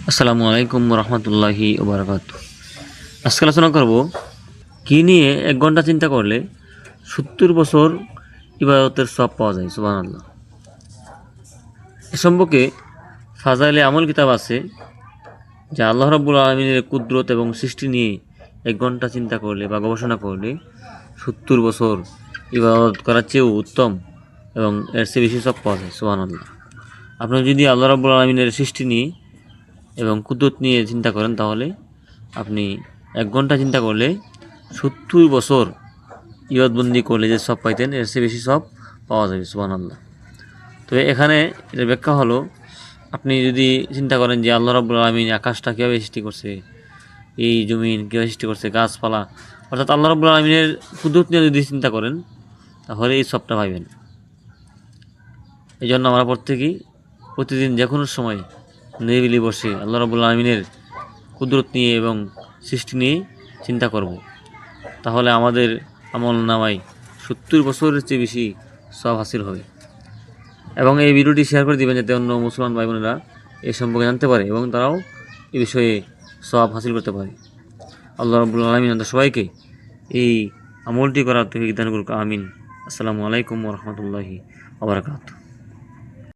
আসসালামু আলাইকুম রহমতুল্লাহি ওবরাকাতুহু। আজকে আলোচনা করব কি নিয়ে 1 ঘন্টা চিন্তা করলে 70 বছর ইবাদতের সওয়াব পাওয়া যায়। সুবহানাল্লাহ। এ সম্পর্কে ফাজাইলে আমল কিতাব আছে, যা আল্লাহ রাব্বুল আলামিনের কুদরত এবং সৃষ্টি নিয়ে 1 ঘন্টা চিন্তা করলে বা গবেষণা করলে 70 বছর ইবাদত করার চেয়েও উত্তম এবং এর চেয়ে বেশি সওয়াব পাওয়া যায়। সুবহানাল্লাহ। আপনি যদি আল্লাহ রাব্বুল আলামিনের সৃষ্টি নিয়ে এবং কুদরত নিয়ে চিন্তা করেন, তাহলে আপনি 1 ঘন্টা চিন্তা করলে 70 বছর ইবাদতবন্দি করলে যে সব পাইতেন, এর চেয়ে বেশি সব পাওয়া যাবে। সুবহানাল্লাহ। তবে এখানে এর ব্যাখ্যা হলো, আপনি যদি চিন্তা করেন যে আল্লাহ রাব্বুল আলামিন আকাশটা কীভাবে সৃষ্টি করছে, এই জমিন কীভাবে সৃষ্টি করছে, গাছপালা, অর্থাৎ আল্লাহ রাব্বুল আলামিনের কুদরত নিয়ে যদি চিন্তা করেন, তাহলে এই সবটা পাইবেন। এই জন্য আমরা প্রতিদিন যে কোনো সময় নিরিবিলি বসে আল্লাহ রাব্বুল আলামিনের কুদরত নিয়ে এবং সৃষ্টি নিয়ে চিন্তা করব। তাহলে আমাদের আমল নামায় 70 বছরের চেয়ে বেশি সওয়াব হাসিল হবে। এবং এই ভিডিওটি শেয়ার করে দিবেন, যাতে অন্য মুসলমান ভাই বোনেরা এই সম্পর্কে জানতে পারে এবং তারাও এই বিষয়ে সওয়াব হাসিল করতে পারে। আল্লাহ রাব্বুল আলামিন আমাদের সবাইকে এই আমলটি করার তৌফিক দান করুক। আমিন। আসসালামু আলাইকুম ওয়া রাহমাতুল্লাহি ওয়া বারাকাতুহু।